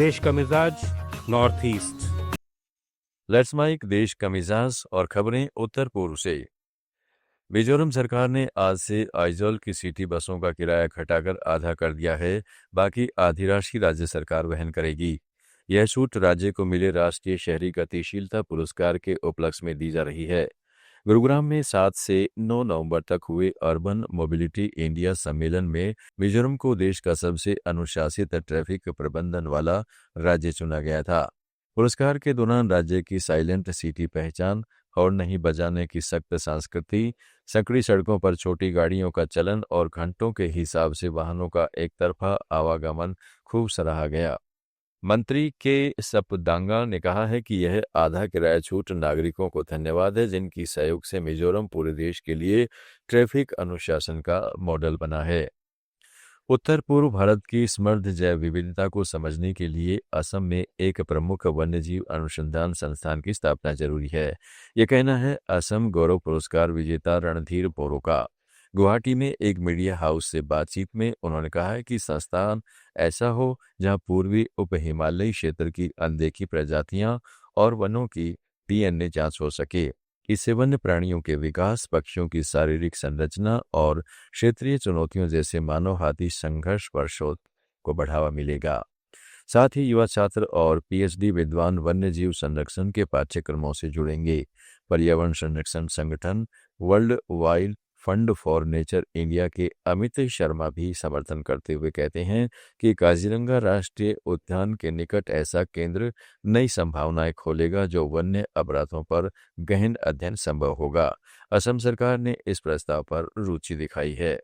देश का मिजाज नॉर्थ ईस्ट। लेट्स माइक देश का मिजाज और खबरें उत्तर पूर्व से। मिजोरम सरकार ने आज से आइजोल की सिटी बसों का किराया घटाकर आधा कर दिया है। बाकी आधी राशि राज्य सरकार वहन करेगी। यह छूट राज्य को मिले राष्ट्रीय शहरी गतिशीलता पुरस्कार के उपलक्ष्य में दी जा रही है। गुरुग्राम में 7 से 9 नवंबर तक हुए अर्बन मोबिलिटी इंडिया सम्मेलन में मिजोरम को देश का सबसे अनुशासित ट्रैफिक प्रबंधन वाला राज्य चुना गया था। पुरस्कार के दौरान राज्य की साइलेंट सिटी पहचान, हॉर्न नहीं बजाने की सख्त संस्कृति, संकरी सड़कों पर छोटी गाड़ियों का चलन और घंटों के हिसाब से वाहनों का एक तरफा आवागमन खूब सराहा गया। मंत्री के सपदांगा ने कहा है कि यह आधा किराया छूट नागरिकों को धन्यवाद है, जिनकी सहयोग से मिजोरम पूरे देश के लिए ट्रैफिक अनुशासन का मॉडल बना है। उत्तर पूर्व भारत की समृद्ध जैव विविधता को समझने के लिए असम में एक प्रमुख वन्यजीव अनुसंधान संस्थान की स्थापना जरूरी है। यह कहना है असम गौरव पुरस्कार विजेता रणधीर बोरो का। गुवाहाटी में एक मीडिया हाउस से बातचीत में उन्होंने कहा है कि संस्थान ऐसा हो जहां पूर्वी उप हिमालयी क्षेत्र की अनदेखी प्रजातियां और वनों की डीएनए जांच हो सके। इससे वन्य प्राणियों के विकास, पक्षियों की शारीरिक संरचना और क्षेत्रीय चुनौतियों जैसे मानव हाथी संघर्ष पर शोध को बढ़ावा मिलेगा। साथ ही युवा छात्र और पीएचडी विद्वान वन्यजीव संरक्षण के पाठ्यक्रमों से जुड़ेंगे। पर्यावरण संरक्षण संगठन world wild fund for nature India के अमित शर्मा भी समर्थन करते हुए कहते हैं कि काजीरंगा राष्ट्रीय उद्यान के निकट ऐसा केंद्र नई संभावनाएं खोलेगा जो वन्य अपराधों पर गहन अध्ययन संभव होगा। असम सरकार ने इस प्रस्ताव पर रुचि दिखाई है।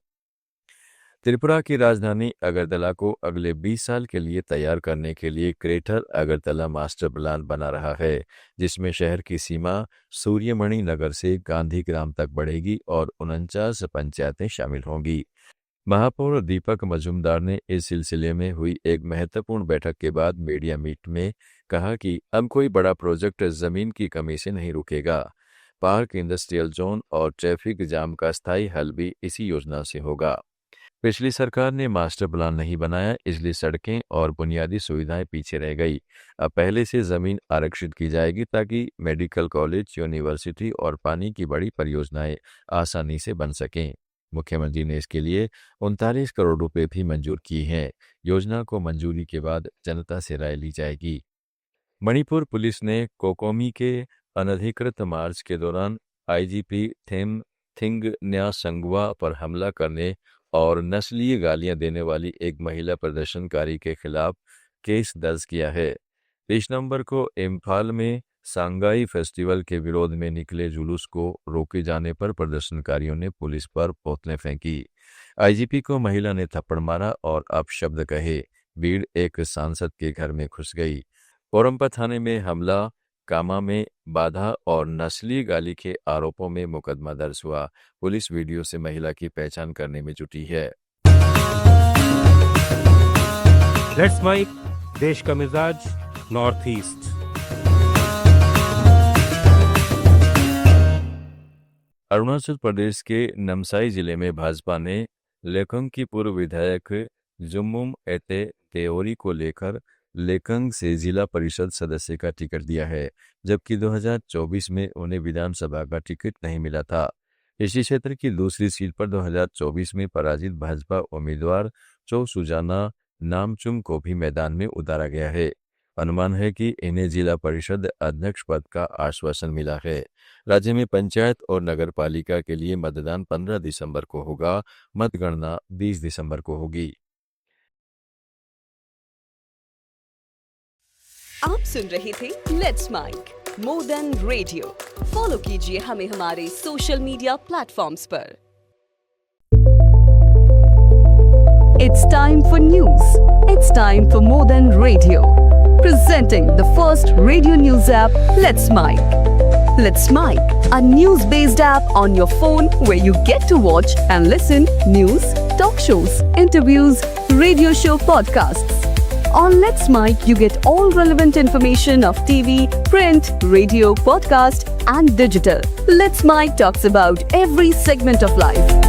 त्रिपुरा की राजधानी अगरतला को अगले 20 साल के लिए तैयार करने के लिए ग्रेटर अगरतला मास्टर प्लान बना रहा है, जिसमें शहर की सीमा सूर्यमणि नगर से गांधीग्राम तक बढ़ेगी और 49 पंचायतें शामिल होंगी। महापौर दीपक मजूमदार ने इस सिलसिले में हुई एक महत्वपूर्ण बैठक के बाद मीडिया मीट में कहा कि अब कोई बड़ा प्रोजेक्ट जमीन की कमी से नहीं रुकेगा। पार्क, इंडस्ट्रियल जोन और ट्रैफिक जाम का स्थायी हल भी इसी योजना से होगा। पिछली सरकार ने मास्टर प्लान नहीं बनाया, इसलिए सड़कें और बुनियादी सुविधाएं पीछे रह गई। अब पहले से जमीन आरक्षित की जाएगी ताकि मेडिकल कॉलेज, यूनिवर्सिटी और पानी की बड़ी परियोजनाएं आसानी से बन सकें। मुख्यमंत्री ने इसके लिए 39 करोड़ रुपए भी मंजूर किए हैं। योजना को मंजूरी के बाद जनता से राय ली जाएगी। मणिपुर पुलिस ने कोकोमी के अनधिकृत मार्च के दौरान आईजीपी थेम थिंग न्या संगवा पर हमला करने और नस्लीय गालियां देने वाली एक महिला प्रदर्शनकारी के खिलाफ केस दर्ज किया है। 23 नवंबर को इम्फाल में सांगाई फेस्टिवल के विरोध में निकले जुलूस को रोके जाने पर प्रदर्शनकारियों ने पुलिस पर बोतलें फेंकी। आईजीपी को महिला ने थप्पड़ मारा और अपशब्द कहे। भीड़ एक सांसद के घर में घुस गई। पोरंपा थाने में हमला, कामा में बाधा और नस्लीय गाली के आरोपों में मुकदमा दर्ज हुआ। पुलिस वीडियो से महिला की पहचान करने में जुटी है। लेट्स माइक देश का मिजाज नॉर्थ ईस्ट। अरुणाचल प्रदेश के नमसाई जिले में भाजपा ने लेकंग की पूर्व विधायक जुम्मुम एते तेओरी को लेकर लेकंग से जिला परिषद सदस्य का टिकट दिया है, जबकि 2024 में उन्हें विधानसभा का टिकट नहीं मिला था। इसी क्षेत्र की दूसरी सीट पर 2024 में पराजित भाजपा उम्मीदवार चो सुजाना नामचुम को भी मैदान में उतारा गया है। अनुमान है कि इन्हें जिला परिषद अध्यक्ष पद का आश्वासन मिला है। राज्य में पंचायत और नगर पालिका के लिए मतदान 15 दिसंबर को होगा। मतगणना 20 दिसंबर को होगी। आप सुन रहे थे let's make more than radio. Follow कीजिए हमें हमारे सोशल मीडिया प्लेटफॉर्म्स पर। It's time for news. It's time for more than radio. Presenting the first radio news app, Let's Mic. Let's Mic, a news-based app on your phone where you get to watch and listen news, talk shows, interviews, radio show podcasts. On Let's Mic, you get all relevant information of TV, print, radio, podcast, and digital. Let's Mic talks about every segment of life.